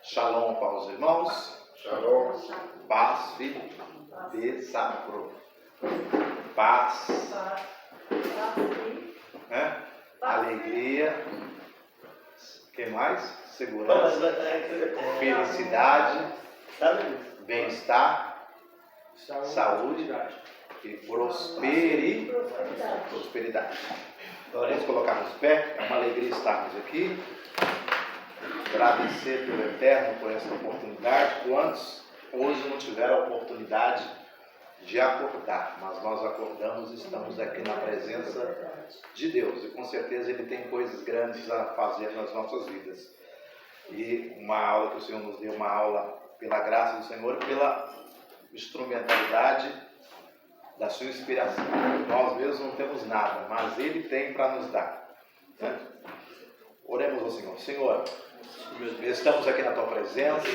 Shalom para os irmãos. Shalom. Paz, filho de sacro. Paz. Alegria. O que mais? Segurança. Felicidade. Bem-estar. Saúde. E prosperidade. Vamos colocar-nos pé. É uma alegria estarmos aqui. Agradecer pelo Eterno por essa oportunidade. Quantos hoje não tiveram a oportunidade de acordar, mas nós acordamos e estamos aqui na presença de Deus, e com certeza Ele tem coisas grandes a fazer nas nossas vidas. E uma aula que o Senhor nos deu, uma aula pela graça do Senhor, pela instrumentalidade da sua inspiração. Nós mesmos não temos nada, mas Ele tem para nos dar, né? Oremos ao Senhor. Senhor, estamos aqui na Tua presença.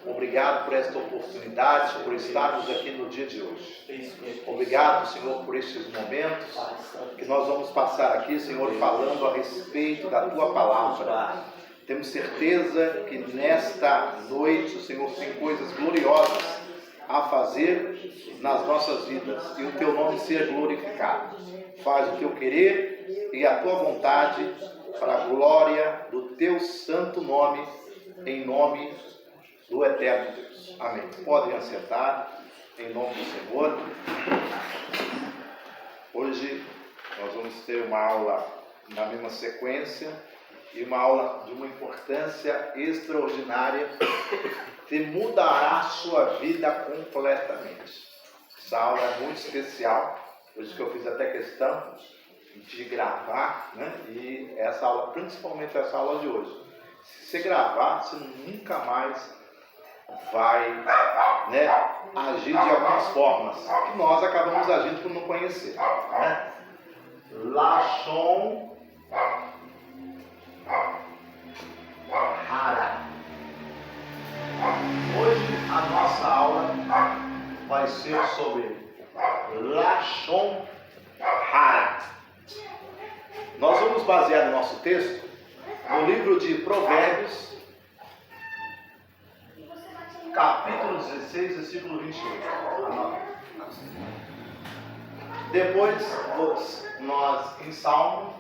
Obrigado por esta oportunidade, por estarmos aqui no dia de hoje. Obrigado, Senhor, por estes momentos que nós vamos passar aqui, Senhor, falando a respeito da Tua palavra. Temos certeza que nesta noite o Senhor tem coisas gloriosas a fazer nas nossas vidas e o Teu nome ser glorificado. Faz o Teu querer e a Tua vontade para a glória do Teu santo nome, em nome do eterno Deus. Amém. Podem assentar em nome do Senhor. Hoje nós vamos ter uma aula na mesma sequência e uma aula de uma importância extraordinária que mudará a sua vida completamente. Essa aula é muito especial, por isso que eu fiz até questão de gravar, né? E essa aula, principalmente essa aula de hoje, se você gravar, você nunca mais vai, né, agir de algumas formas que nós acabamos agindo por não conhecer, né? Lashon Hara. Hoje a nossa aula vai ser sobre Lashon Hara. Nós vamos basear o nosso texto no livro de Provérbios, capítulo 16, versículo 28. Depois, nós em Salmo,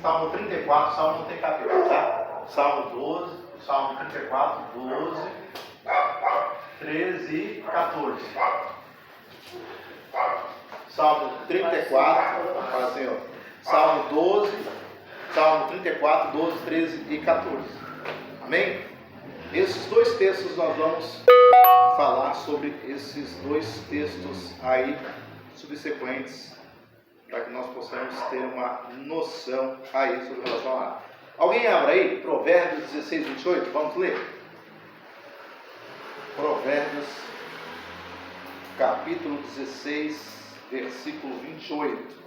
Salmo 34, Salmo não tem capítulo, tá? Salmo 12, Salmo 34, 12, 13 e 14. Salmo 34, fala assim, ó, Salmo 12, Salmo 34, 12, 13 e 14. Amém? Esses dois textos nós vamos falar sobre esses dois textos aí subsequentes, para que nós possamos ter uma noção aí sobre relação a. Alguém abre aí? Provérbios 16, 28, vamos ler? Provérbios, capítulo 16, versículo 28.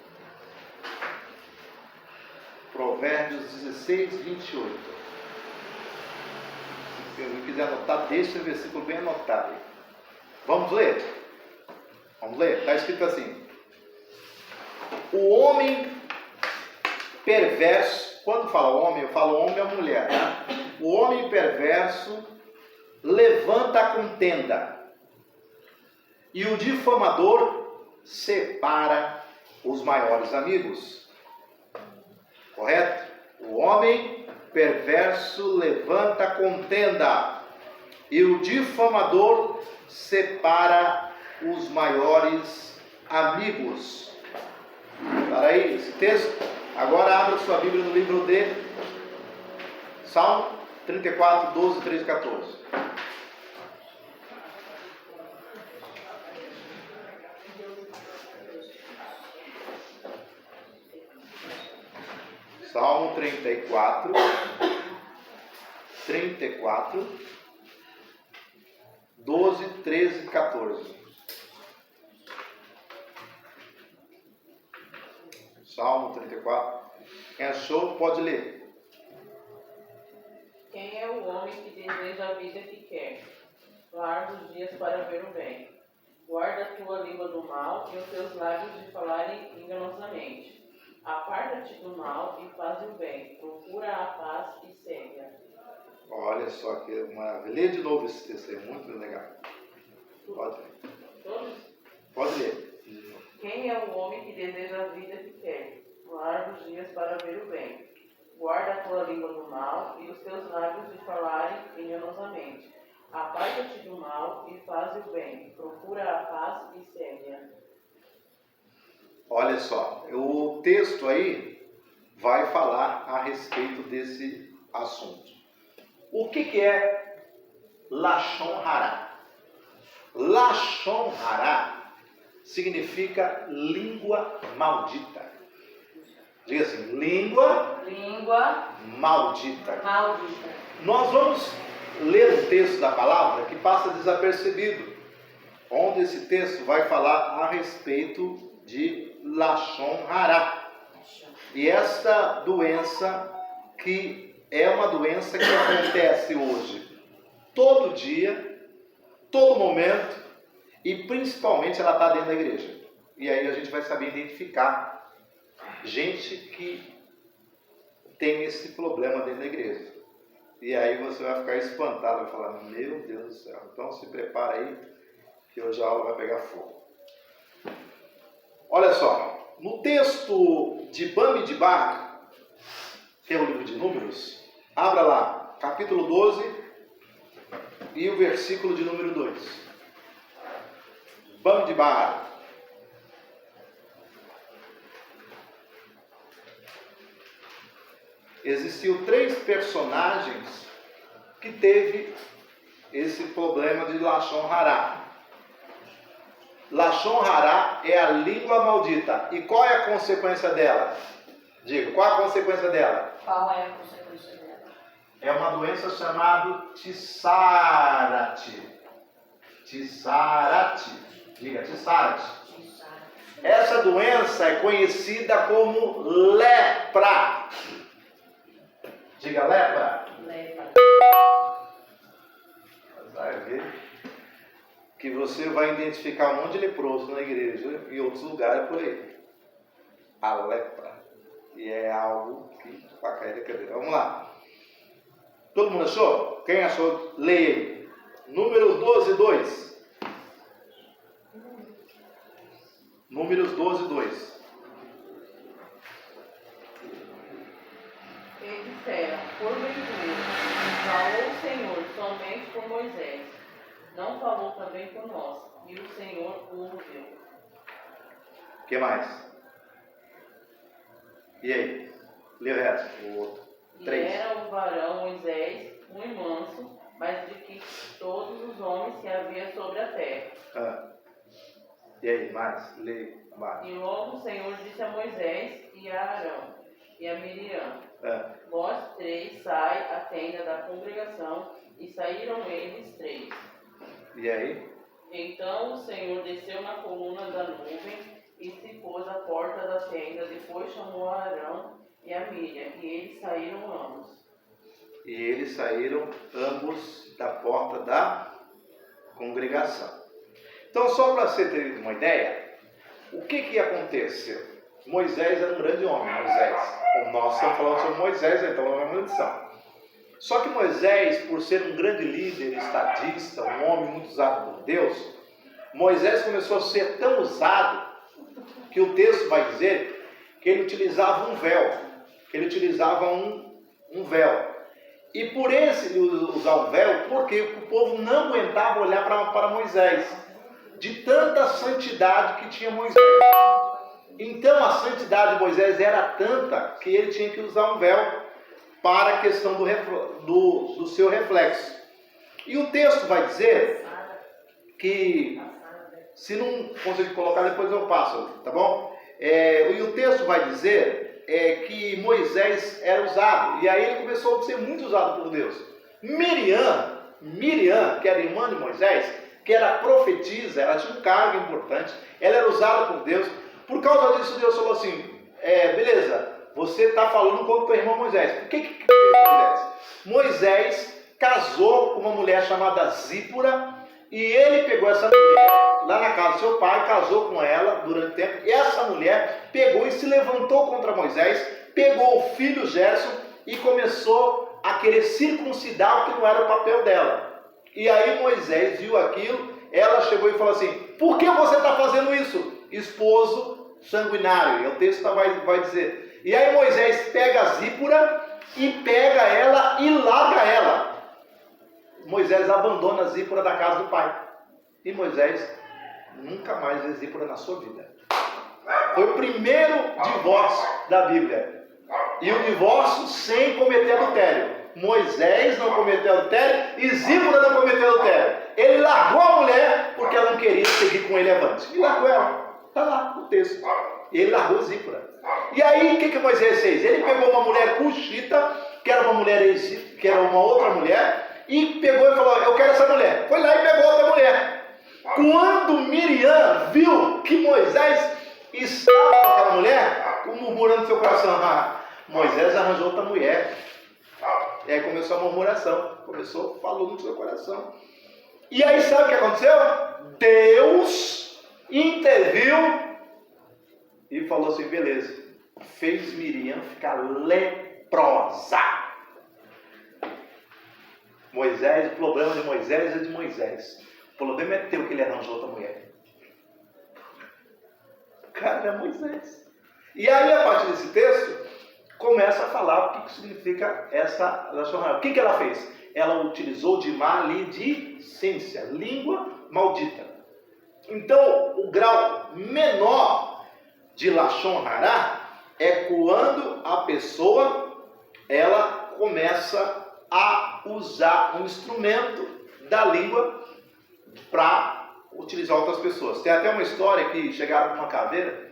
Provérbios 16, 28. Se alguém quiser anotar, deixa o versículo bem anotado. Vamos ler? Vamos ler? Está escrito assim: o homem perverso, quando fala homem, eu falo homem ou mulher, tá? O homem perverso levanta a contenda, e o difamador separa os maiores amigos. Correto? O homem perverso levanta a contenda, e o difamador separa os maiores amigos. Para aí, esse texto. Agora abra sua Bíblia no livro de Salmo 34, 12, 13 e 14. Salmo 34, 12, 13 e 14. Salmo 34. Quem achou, pode ler. Quem é o o homem que deseja a vida que quer? Larga os dias para ver o bem. Guarda a tua língua do mal e os teus lábios de falarem enganosamente. Aparta-te do mal e faz o bem. Procura a paz e segue-a. Olha só que maravilha. Lê de novo esse texto aí, muito legal. Pode ler. Todos? Pode ler. Quem é o homem que deseja a vida que quer? Larga os dias para ver o bem. Guarda a tua língua do mal e os teus lábios de falarem enganosamente. Aparta-te do mal e faz o bem. Procura a paz e segue-a. Olha só, o texto aí vai falar a respeito desse assunto. O que é Lashon Hará? Lashon Hará significa língua maldita. Diga assim, língua maldita. Nós vamos ler um texto da palavra que passa desapercebido, onde esse texto vai falar a respeito de Lashon Hará. E esta doença, que é uma doença que acontece hoje, todo dia, todo momento, e principalmente ela está dentro da igreja. E aí a gente vai saber identificar gente que tem esse problema dentro da igreja. E aí você vai ficar espantado, vai falar, meu Deus do céu. Então se prepara aí, que hoje a aula vai pegar fogo. Olha só, no texto de Bamidbar, que é o livro de Números, abra lá, capítulo 12 e o versículo de número 2. Bamidbar. Existiu 3 personagens que teve esse problema de Lashon Hará. Lashon Hará é a língua maldita. E qual é a consequência dela? Diga, qual é a consequência dela? Qual é a consequência dela? É uma doença chamada Tissarate. Tissarate. Diga, Tissarate. Essa doença é conhecida como lepra. Diga, lepra. Lepra. Vai ver que você vai identificar um monte de leproso na igreja e outros lugares por aí. A lepra. E é algo que vai cair da cadeira. Vamos lá. Todo mundo achou? Quem achou? Leia aí. Números 12, 2. Números 12, 2. E disseram, porventura, falou o Senhor somente por Moisés, não falou também por nós, e o Senhor o ouviu. O que mais? E aí? Lê o resto. O outro. E 3. era o varão Moisés muito manso, mas de que todos os homens que havia sobre a terra. E aí, mais? Lê mais. E logo o Senhor disse a Moisés e a Arão e a Miriam, vós 3 sai à tenda da congregação, e saíram eles 3. E aí? Então o Senhor desceu na coluna da nuvem e se pôs à porta da tenda, depois chamou a Arão e a Miriam, e eles saíram ambos. E eles saíram ambos da porta da congregação. Então, só para você ter uma ideia, o que aconteceu? Moisés era um grande homem, Moisés. Nós estamos falando sobre Moisés, então é uma lição. Só que Moisés, por ser um grande líder, estadista, um homem muito usado por Deus, Moisés começou a ser tão usado que o texto vai dizer que ele utilizava um véu. Que ele utilizava um véu. E por esse usar o véu, porque o povo não aguentava olhar para Moisés, de tanta santidade que tinha Moisés. Então a santidade de Moisés era tanta que ele tinha que usar um véu para a questão do seu reflexo. E o texto vai dizer que, se não conseguir colocar, depois eu passo, tá bom? E o texto vai dizer que Moisés era usado, e aí ele começou a ser muito usado por Deus. Miriam, que era irmã de Moisés, que era profetisa, ela tinha um cargo importante, ela era usada por Deus. Por causa disso, Deus falou assim, beleza, você está falando contra o teu irmão Moisés. Por que fez Moisés? Moisés casou com uma mulher chamada Zípora, e ele pegou essa mulher lá na casa do seu pai, casou com ela durante tempo, e essa mulher pegou e se levantou contra Moisés, pegou o filho Gerson e começou a querer circuncidar o que não era o papel dela. E aí Moisés viu aquilo, ela chegou e falou assim: por que você está fazendo isso? Esposo sanguinário, e o texto vai dizer. E aí Moisés pega a Zípora e pega ela e larga ela. Moisés abandona a Zípora da casa do pai. E Moisés nunca mais vê Zípora na sua vida. Foi o primeiro divórcio da Bíblia. E o divórcio sem cometer adultério. Moisés não cometeu adultério e Zípora não cometeu adultério. Ele largou a mulher porque ela não queria seguir com ele avante. E largou ela. Está lá no texto. Ele largou Zípora. E aí o que Moisés fez? Ele pegou uma mulher cuxita, que era uma mulher egípcia, que era uma outra mulher, e pegou e falou: eu quero essa mulher. Foi lá e pegou outra mulher. Quando Miriam viu que Moisés estava com aquela mulher, murmurando no seu coração: Moisés arranjou outra mulher. E aí começou a murmuração, falou no seu coração. E aí sabe o que aconteceu? Deus interviu e falou assim: beleza, fez Miriam ficar leprosa. Moisés, o problema de Moisés é de Moisés. O problema é teu que ele arranjou outra mulher. Cara, é Moisés. E aí, a partir desse texto, começa a falar o que significa essa relacionamento. O que ela fez? Ela utilizou de maledicência, língua maldita. Então, o grau menor de Lashon Hará é quando a pessoa ela começa a usar um instrumento da língua para utilizar outras pessoas. Tem até uma história que chegaram com uma caveira.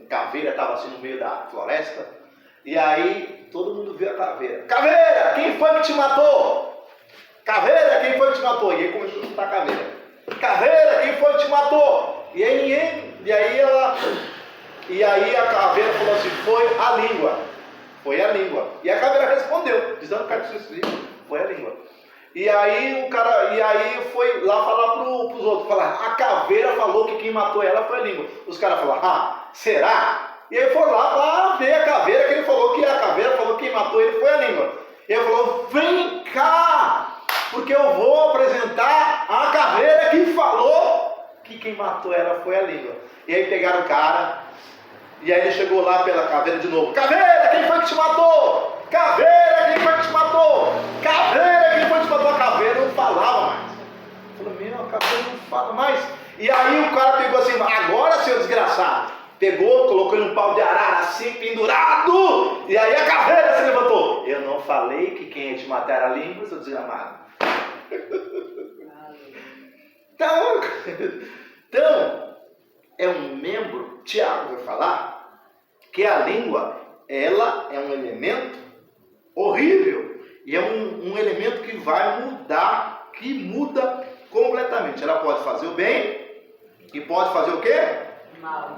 A caveira estava assim no meio da floresta. E aí todo mundo viu a caveira. Caveira, quem foi que te matou? Caveira, quem foi que te matou? E aí começou a chutar a caveira. Caveira, quem foi que te matou? E aí ninguém. E aí a caveira falou assim: foi a língua. Foi a língua. E a caveira respondeu, dizendo que foi a língua. E aí foi lá falar para os outros, falar: a caveira falou que quem matou ela foi a língua. Os caras falaram: será? E aí foram lá para ver a caveira, que ele falou que a caveira falou que quem matou ele foi a língua. E ele falou: vem cá, porque eu vou apresentar a caveira que falou que quem matou ela foi a língua. E aí pegaram o cara, e aí ele chegou lá pela caveira de novo: caveira, quem foi que te matou? Caveira, quem foi que te matou? Caveira, quem foi que te matou? A caveira não falava mais. Falou: a caveira não fala mais. E aí o cara pegou assim: agora, seu desgraçado. Pegou, colocou ele num pau de arara assim, pendurado. E aí a caveira se levantou: eu não falei que quem ia te matar era a língua, seu desgramado. Então, é um membro, Tiago vai falar, que a língua, ela é um elemento horrível. E é um elemento que vai mudar, que muda completamente. Ela pode fazer o bem e pode fazer o quê?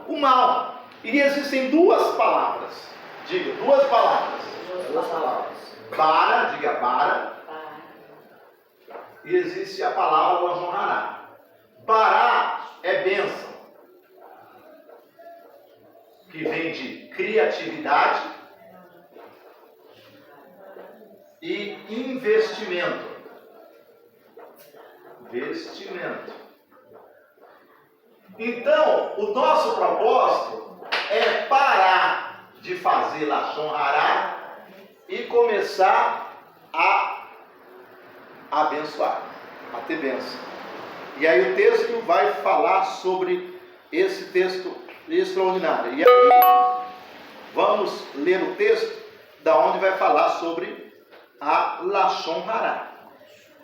O mal. E existem duas palavras. Diga, duas palavras. Duas palavras. Bara, diga bara. E existe a palavra Lashon Hará. Bara é bênção, que vem de criatividade e investimento. Vestimento. Então, o nosso propósito é parar de fazer Lashon Hará e começar a abençoar, a ter bênção. E aí o texto vai falar sobre esse texto extraordinário. E aí vamos ler o texto da onde vai falar sobre a Lashon Hará,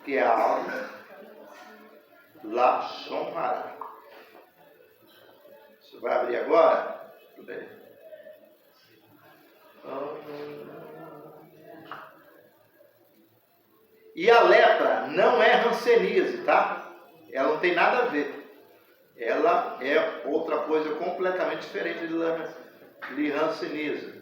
que é a aula Lashon Hará. Você vai abrir agora? Tudo bem. E a lepra não é hanseníase, tá? Ela não tem nada a ver. Ela é outra coisa completamente diferente de hanseníase.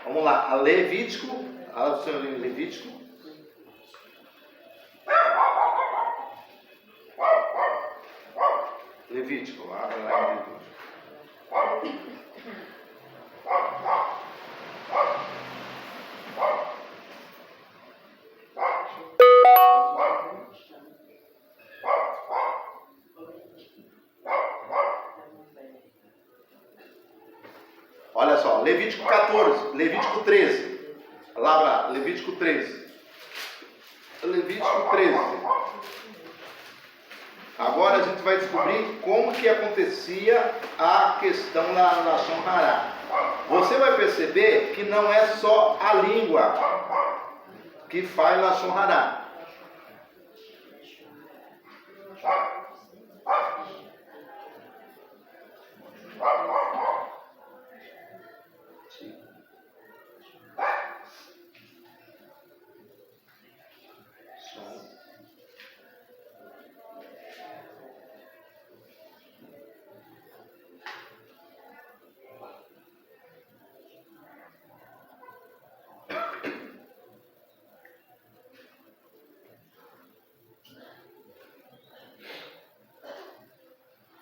Vamos lá, a Levítico, o senhor em Levítico. Levítico, lá em Levítico. Olha só, Levítico 14, Levítico 13. Lá, Levítico 13. Levítico 13. Agora a gente vai descobrir como que acontecia a questão da Lashon Hará. Você vai perceber que não é só a língua que faz Lashon Hará.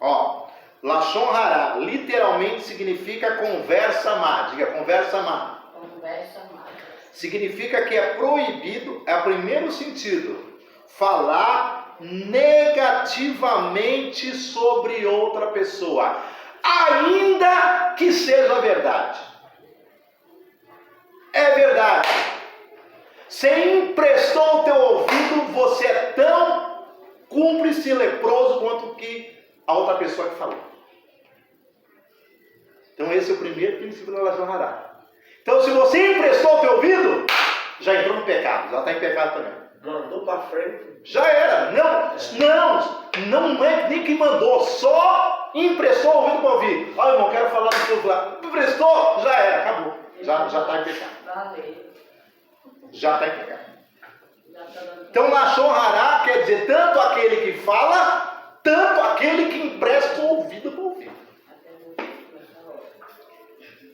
Ó, Lashon Hará literalmente significa conversa má. Diga, conversa má. Conversa má. Significa que é proibido, é o primeiro sentido, falar negativamente sobre outra pessoa, ainda que seja verdade. É verdade. Você emprestou o teu ouvido, você é tão cúmplice leproso quanto que a outra pessoa que falou. Então esse é o primeiro princípio da Lashon Hará. Então se você emprestou o teu ouvido, já entrou no pecado, já está em pecado também. Mandou para frente. Já era. Não é nem que mandou, só emprestou o ouvido para ouvir. Olha, irmão, quero falar do teu lado. Emprestou, já era, acabou. Já está em pecado. Valeu. Já está em pecado. Já tá dando. Então Lashon Hará quer dizer tanto aquele que fala, tanto aquele que empresta o ouvido para ouvir. Até muito nessa hora.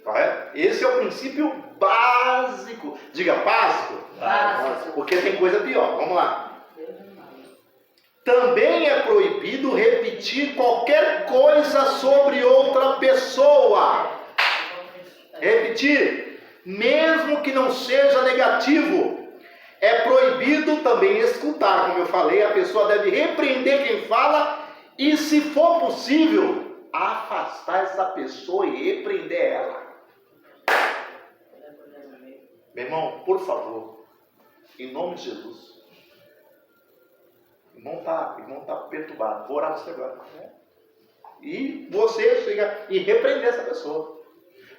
Correto? Esse é o princípio básico. Diga, básico. Básico. Porque tem coisa pior. Vamos lá. Deus é mais. Também é proibido repetir qualquer coisa sobre outra pessoa. Repetir, mesmo que não seja negativo. É proibido também escutar, como eu falei, a pessoa deve repreender quem fala e, se for possível, afastar essa pessoa e repreender ela. Meu irmão, por favor, em nome de Jesus. O irmão tá perturbado. Vou orar você agora. E você chega e repreender essa pessoa.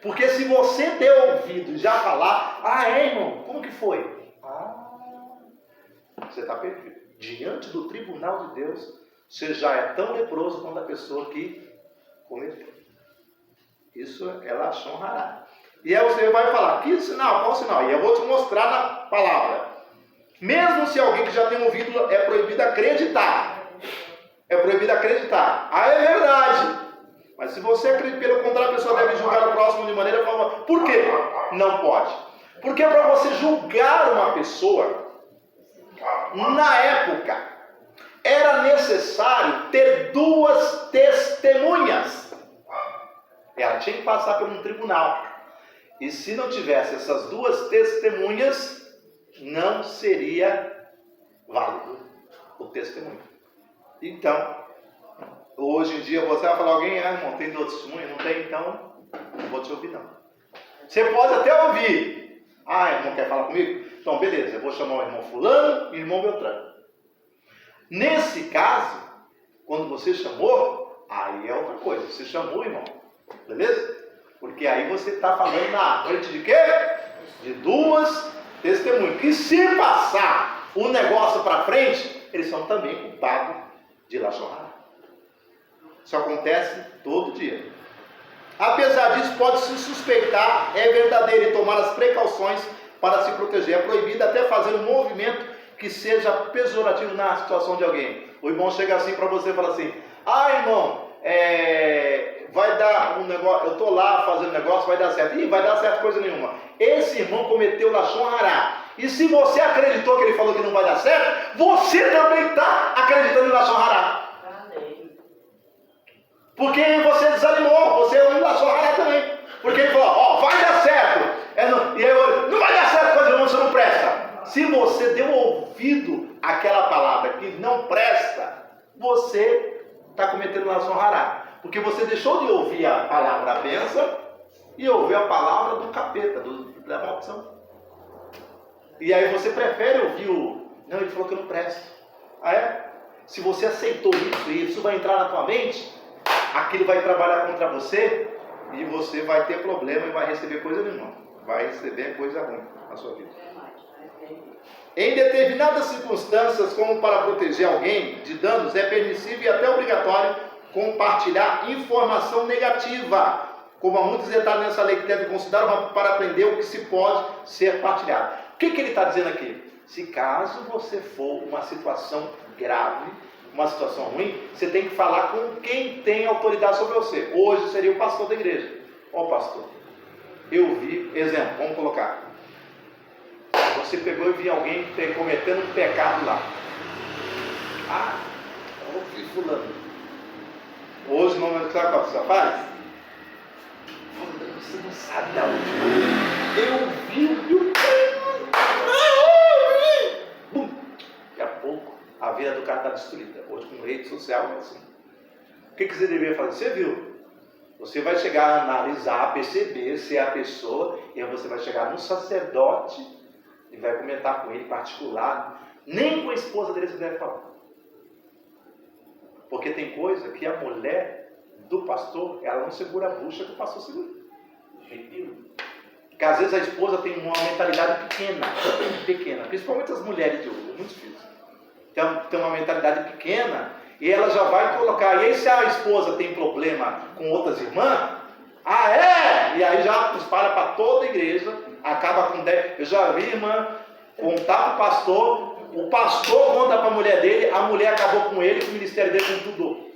Porque se você der ouvido e já falar, irmão, como que foi? Você está perdido. Diante do tribunal de Deus, você já é tão leproso quanto a pessoa que cometeu. Isso é Lashon Hará. E aí você vai falar, que sinal? Qual sinal? E eu vou te mostrar na palavra. Mesmo se alguém que já tem ouvido, é proibido acreditar. É proibido acreditar. É verdade. Mas se você acredita, pelo contrário, a pessoa deve julgar o próximo de maneira favorável. Por quê? Não pode. Porque para você julgar uma pessoa, na época, era necessário ter duas testemunhas. Ela tinha que passar por um tribunal. E se não tivesse essas duas testemunhas, não seria válido o testemunho. Então, hoje em dia você vai falar, alguém, irmão, tem duas testemunhas? Não tem, então não vou te ouvir não. Você pode até ouvir. Irmão, quer falar comigo? Então, beleza, eu vou chamar o irmão fulano e o irmão Beltrano. Nesse caso, quando você chamou, aí é outra coisa. Você chamou o irmão, beleza? Porque aí você está falando na frente de quê? De duas testemunhas. Que se passar o negócio para frente, eles são também culpados de Lashon Hará. Isso acontece todo dia. Apesar disso, pode-se suspeitar, é verdadeiro, e tomar as precauções para se proteger. É proibido até fazer um movimento que seja pejorativo na situação de alguém. O irmão chega assim para você e fala assim: irmão, vai dar um negócio, eu estou lá fazendo negócio, vai dar certo. Ih, vai dar certo coisa nenhuma. Esse irmão cometeu Lashon Hará. E se você acreditou que ele falou que não vai dar certo, você também está acreditando em Lashon Hará. Porque você desanimou, você é um Lashon Hará também. Porque ele falou: vai dar certo. E aí eu, não vai dar certo coisa nenhuma, você não presta. Se você deu ouvido àquela palavra que não presta, você está cometendo Lashon Hará. Porque você deixou de ouvir a palavra da bênção e ouviu a palavra do capeta, da maldição. E aí você prefere ouvir não, ele falou que eu não presto. Se você aceitou isso e isso vai entrar na tua mente, aquilo vai trabalhar contra você e você vai ter problema e vai receber coisa nenhuma. Vai receber coisa ruim na sua vida. Em determinadas circunstâncias, como para proteger alguém de danos, é permissível e até obrigatório compartilhar informação negativa, como há muitos detalhes nessa lei que devem considerar para aprender o que se pode ser partilhado. O que ele está dizendo aqui? Se caso você for uma situação grave, uma situação ruim, você tem que falar com quem tem autoridade sobre você. Hoje seria o pastor da igreja. Pastor, eu vi, exemplo, vamos colocar. Você pegou e viu alguém cometendo um pecado lá. Eu vi fulano. Hoje, no momento que sabe o que você faz? Você não sabe da onde. Eu vi. Bum! Daqui a pouco, a vida do cara está destruída. Hoje, com rede social, é assim. O que você deveria fazer? Você viu? Você vai chegar a analisar, perceber se é a pessoa, e aí você vai chegar no sacerdote e vai comentar com ele particular. Nem com a esposa dele você deve falar. Porque tem coisa que a mulher do pastor, ela não segura a bucha que o pastor segura. Porque às vezes a esposa tem uma mentalidade pequena, principalmente as mulheres de hoje, é muito difícil. Tem uma mentalidade pequena e ela já vai colocar. E aí se a esposa tem problema com outras irmãs, e aí já espalha para toda a igreja, acaba com 10. Eu já vi irmã contar para o pastor conta para a mulher dele, a mulher acabou com ele, o ministério dele com tudo.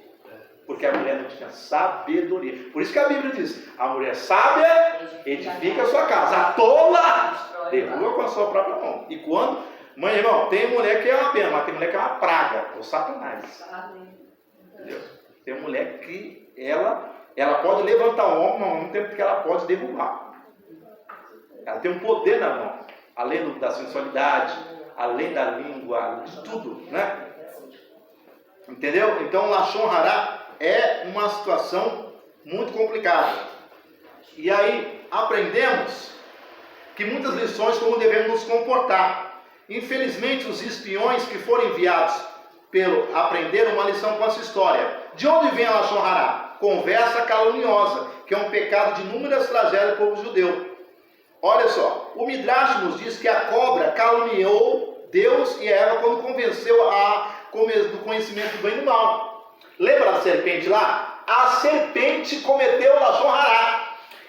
Porque a mulher não tinha sabedoria. Por isso que a Bíblia diz: a mulher sábia edifica a sua casa, a tola derruba com a sua própria mão. E quando, mãe, irmão, tem mulher que é uma pena, mas tem mulher que é uma praga, o Satanás. Entendeu? Tem mulher que ela pode levantar o homem, mas ao mesmo tempo que ela pode derrubar. Ela tem um poder na mão, além da sensualidade, além da língua, de tudo, né? Entendeu? Então, Lashon Hará é uma situação muito complicada. E aí, aprendemos que muitas lições como devemos nos comportar. Infelizmente, os espiões que foram enviados aprenderam uma lição com essa história. De onde vem a Lashon Hará? Conversa caluniosa, que é um pecado de inúmeras tragédias do povo judeu. Olha só, o Midrash nos diz que a cobra caluniou Deus e Eva quando convenceu do conhecimento do bem e do mal. Lembra da serpente lá? A serpente cometeu Lashon Hará.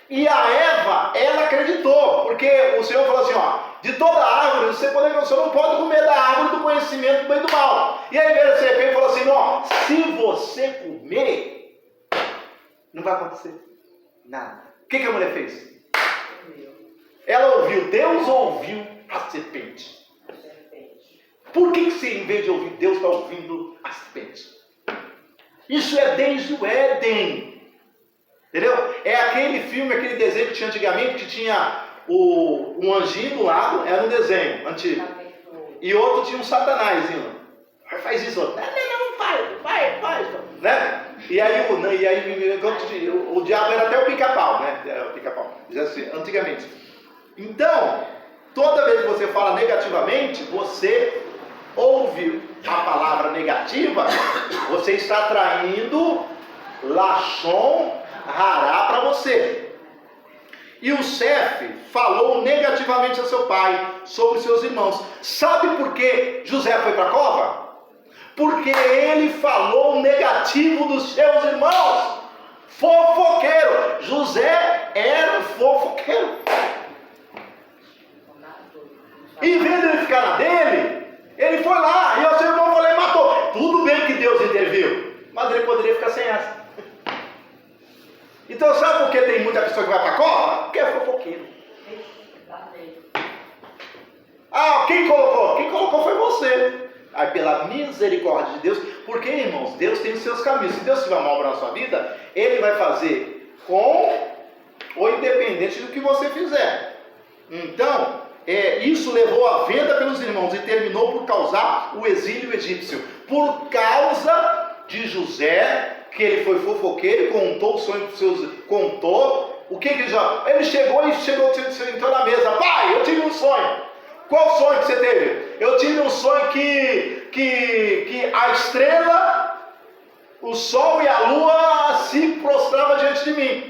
E a Eva, ela acreditou, porque o Senhor falou assim, de toda árvore, você não pode comer da árvore do conhecimento do bem e do mal. E aí veio a serpente e falou assim, se você comer, não vai acontecer nada. O que a mulher fez? Ela ouviu Deus ou ouviu a serpente? Por que você, em vez de ouvir Deus, está ouvindo a serpente? Isso é desde o Éden. Entendeu? É aquele filme, aquele desenho que tinha antigamente, que tinha um anjinho do lado, era um desenho antigo. E outro tinha um satanazinho. Faz isso, outro. Não, faz. Né? E aí o diabo era até o pica-pau, né? Era o pica-pau. Assim, antigamente. Então, toda vez que você fala negativamente, você ouve a palavra negativa, você está traindo Lashon Hará para você. E o Sef falou negativamente a seu pai sobre seus irmãos. Sabe por que José foi para a cova? Porque ele falou negativo dos seus irmãos. Fofoqueiro. José era um fofoqueiro. Em vez de ele ficar na dele, ele foi lá e o seu irmão foi lá e matou. Tudo bem que Deus interviu, mas ele poderia ficar sem essa. Então sabe por que tem muita pessoa que vai para a cova? Porque é fofoqueiro. Ah, quem colocou? Quem colocou foi você. Aí pela misericórdia de Deus, porque irmãos, Deus tem os seus caminhos. Se Deus tiver uma obra na sua vida, Ele vai fazer com ou independente do que você fizer. Então, isso levou a venda pelos irmãos e terminou por causar o exílio egípcio. Por causa de José, que ele foi fofoqueiro e contou o sonho para os seus... Contou. O que ele já... Ele chegou entrou na mesa. Pai, eu tive um sonho. Qual sonho que você teve? Eu tive um sonho que a estrela, o sol e a lua se prostravam diante de mim.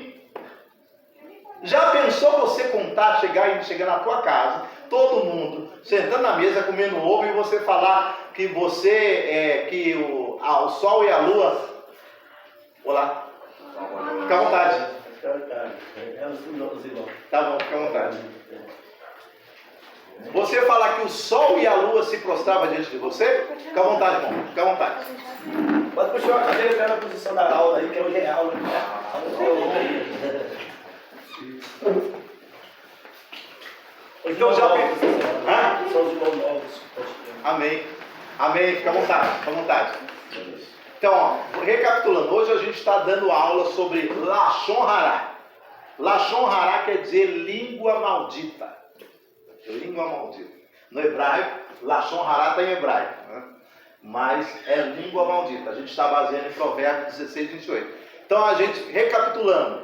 Já pensou você contar, chegar na tua casa, todo mundo sentando na mesa, comendo ovo, e você falar que você que o sol e a lua... Olá. Fica à vontade. Tá bom, fica à vontade. Você falar que o sol e a lua se prostravam diante de você, fica à vontade, irmão. Fica à vontade. Pode puxar a cadeira pela posição da aula aí, que hoje é aula. Então já... São os irmãos novos. Amém. Amém. Fica à vontade. Fica à vontade. Então, ó, recapitulando, hoje a gente está dando aula sobre Lashon Hará. Lashon Hará quer dizer língua maldita. Língua maldita. No hebraico, Lashon Hará está em hebraico, né? Mas é língua maldita. A gente está baseando em Provérbios 16, 28. Então, a gente, recapitulando.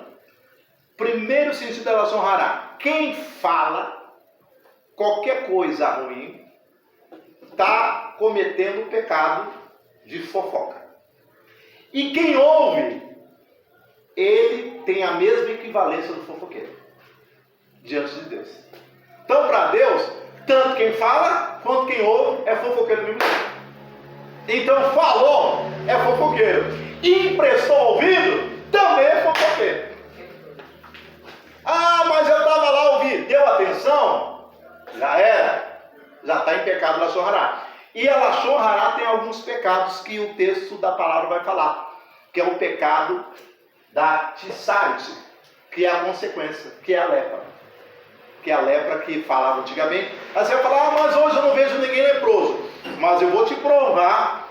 Primeiro sentido da Lashon Hará. Quem fala qualquer coisa ruim está cometendo o pecado de fofoca. E quem ouve, ele tem a mesma equivalência do fofoqueiro diante de Deus. Então, para Deus, tanto quem fala quanto quem ouve é fofoqueiro mesmo. Então, falou é fofoqueiro. Emprestou ouvido também é fofoqueiro. Ah, mas eu estava lá ouvindo, deu atenção, já era, já está em pecado Lashon Hará. E a Lashon Hará tem alguns pecados que o texto da palavra vai falar, que é o pecado da Tissarite, que é a consequência, que é a lepra. Que é a lepra que falava antigamente. Aí você vai falar, mas hoje eu não vejo ninguém leproso. Mas eu vou te provar,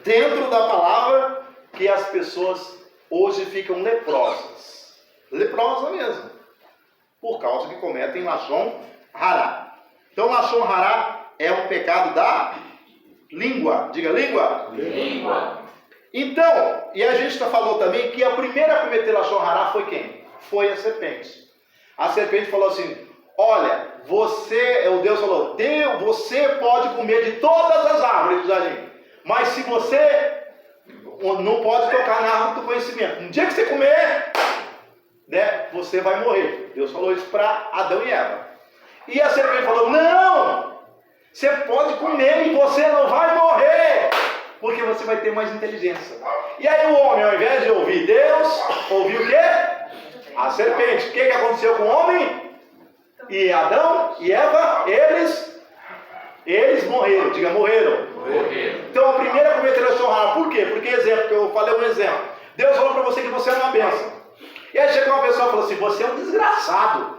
dentro da palavra, que as pessoas hoje ficam leprosas. Leprosas mesmo. Por causa que cometem Lashon Hará. Então Lashon Hará é um pecado da língua. Diga língua. Língua. Então, e a gente falou também que a primeira a cometer Lashon Hará foi quem? Foi a serpente. A serpente falou assim, olha, Deus falou, você pode comer de todas as árvores do jardim, mas se você não pode tocar na árvore do conhecimento, no dia que você comer, né, você vai morrer. Deus falou isso para Adão e Eva. E a serpente falou, não, você pode comer e você não vai morrer, porque você vai ter mais inteligência. E aí o homem, ao invés de ouvir Deus, ouviu o quê? A serpente. O que aconteceu com o homem? E Adão e Eva, eles morreram. Diga, morreram. Então a primeira cometer a Lashon Hará. Por quê? Porque exemplo, que eu falei um exemplo. Deus falou para você que você é uma bênção. E aí chegou uma pessoa e falou assim, você é um desgraçado.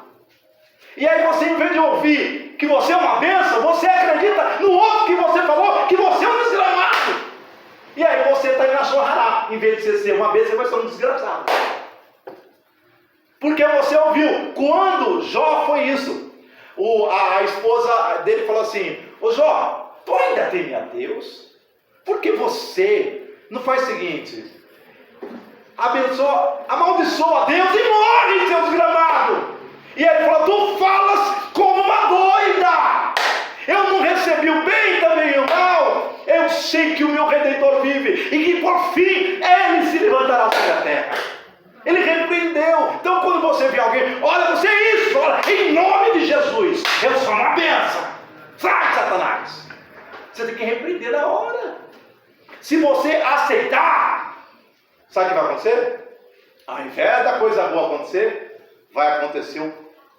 E aí você, em vez de ouvir que você é uma bênção, você acredita no outro que você falou que você é um desgramado. E aí você está em Lashon Hará. Em vez de você ser uma bênção, você vai ser um desgraçado. Porque você ouviu. Quando Jó foi isso, a esposa dele falou assim, ô Jó, tu ainda teme a Deus? Porque você não faz o seguinte, amaldiçoa a Deus e morre, seu desgramado. E aí ele falou, tu falas como uma doida. Eu não recebi o bem, também o mal. Eu sei que o meu Redentor vive e que por fim ele se levantará sobre a terra. Ele repreendeu. Então quando você vê alguém, olha, você é isso, olha, em nome de Jesus, eu sou uma bênção. Sai, Satanás. Você tem que repreender na hora. Se você aceitar, sabe o que vai acontecer? Ao invés da coisa boa acontecer, vai acontecer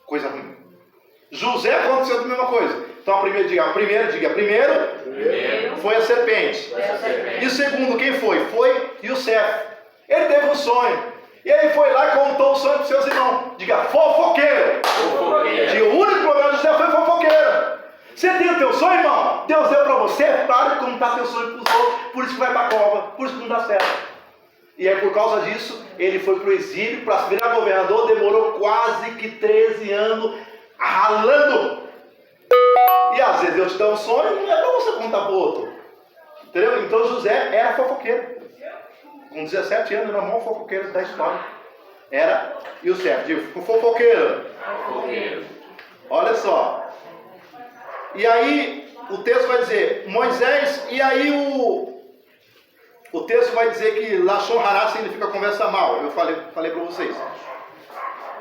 coisa ruim. José aconteceu a mesma coisa. Então a primeiro foi a serpente. E o segundo, quem foi? Foi Yosef. Ele teve um sonho. E ele foi lá e contou o sonho para os seus irmãos. Diga, fofoqueiro. Diga, o único problema de José foi fofoqueiro. Você tem o teu sonho, irmão? Deus deu para você, para de contar teu sonho para os outros. Por isso que vai para a cova, por isso que não dá certo. E aí por causa disso, ele foi para o exílio, para virar governador, demorou quase que 13 anos ralando. E às vezes Deus te dá um sonho, não é para você contar para o outro. Entendeu? Então José era fofoqueiro. Com 17 anos, era o maior fofoqueiro da história. Era Yosef, digo, fofoqueiro. Olha só. E aí, o texto vai dizer, Moisés, e aí o texto vai dizer que Lashon Hará significa conversa mal. Eu falei para vocês.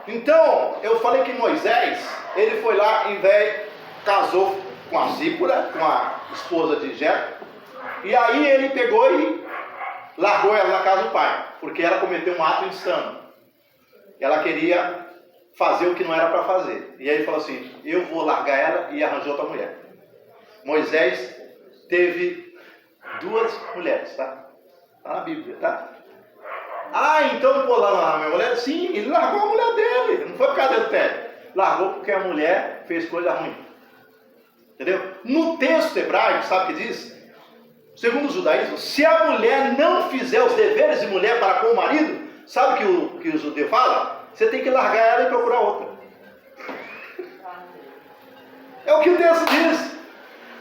Então, eu falei que Moisés, ele foi lá, em vez, casou com a Zípora, com a esposa de Jetro, e aí ele pegou e largou ela na casa do pai, porque ela cometeu um ato insano. Ela queria fazer o que não era para fazer. E aí ele falou assim, eu vou largar ela, e arranjou outra mulher. Moisés teve 2 mulheres, tá? Está na Bíblia, tá? Ah, então pô, lá na minha mulher? Sim, ele largou a mulher dele, não foi por causa do pé. Largou porque a mulher fez coisa ruim. Entendeu? No texto hebraico, sabe o que diz? Segundo o judaísmo, se a mulher não fizer os deveres de mulher para com o marido, sabe o que o judeu fala? Você tem que largar ela e procurar outra. É o que o texto diz.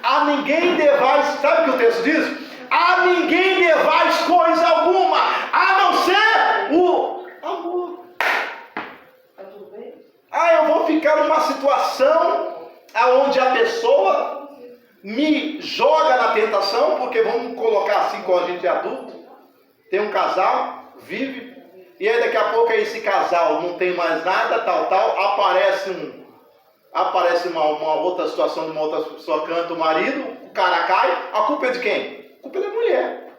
A ninguém devais, sabe o que o texto diz? A ninguém devais coisa alguma, a não ser o amor. Ah, eu vou ficar numa situação onde a pessoa me joga na tentação, porque vamos colocar assim, quando a gente é adulto, tem um casal, vive, e aí daqui a pouco esse casal não tem mais nada, aparece uma outra situação de uma outra pessoa, canta o marido, o cara cai, a culpa é de quem? A culpa é da mulher.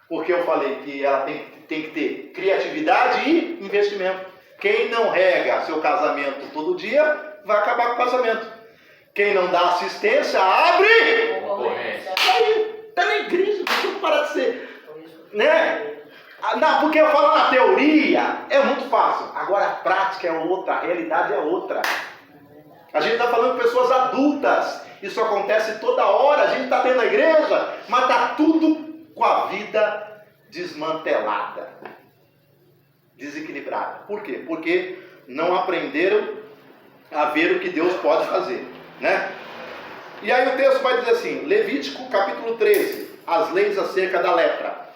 Porque eu falei que ela tem que ter criatividade e investimento. Quem não rega seu casamento todo dia, vai acabar com o casamento. Quem não dá assistência, abre! Aí, tá na igreja, deixa eu parar de ser. Né? Não, porque eu falo na teoria, é muito fácil. Agora a prática é outra, a realidade é outra. A gente está falando de pessoas adultas. Isso acontece toda hora. A gente está dentro da igreja, mas está tudo com a vida desmantelada, desequilibrada. Por quê? Porque não aprenderam a ver o que Deus pode fazer, né? E aí o texto vai dizer assim, Levítico capítulo 13, as leis acerca da lepra.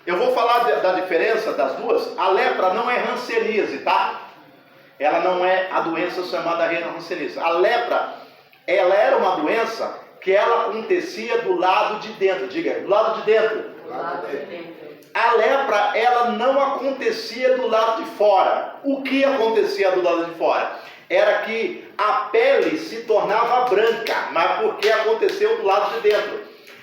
Eu vou falar da diferença das duas. A lepra não é hanseníase, tá? Ela não é a doença chamada hanseníase. A lepra, ela era uma doença que ela acontecia do lado de dentro. Diga, do lado de dentro. A lepra, ela não acontecia do lado de fora. O que acontecia do lado de fora? Era que a pele se tornava branca, mas porque aconteceu do lado de dentro.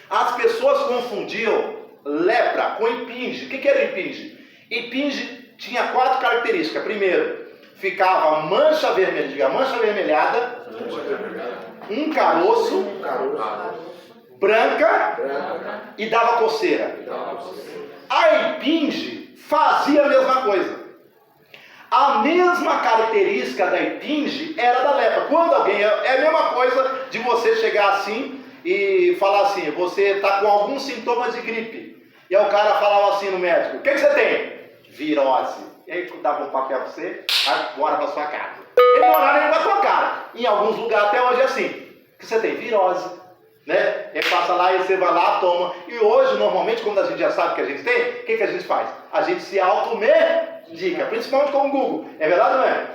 As pessoas confundiam lepra com impinge. O que era impinge? Impinge tinha 4 características. Primeiro, ficava mancha vermelha, diga mancha avermelhada, um caroço, branca e dava coceira. A impinge fazia a mesma coisa. A mesma característica da impinge era da lepra. Quando alguém, é a mesma coisa de você chegar assim e falar assim, você está com alguns sintomas de gripe. E aí o cara falava assim no médico, o que você tem? Virose. E aí dava um papel para você, vai embora para sua casa. Ele não olhava nem para sua cara. Em alguns lugares até hoje é assim. O que você tem? Virose. Né? Ele passa lá e você vai lá, toma. E hoje, normalmente, quando a gente já sabe o que a gente tem, o que a gente faz? A gente se automedica, principalmente com o Google. É verdade ou não é?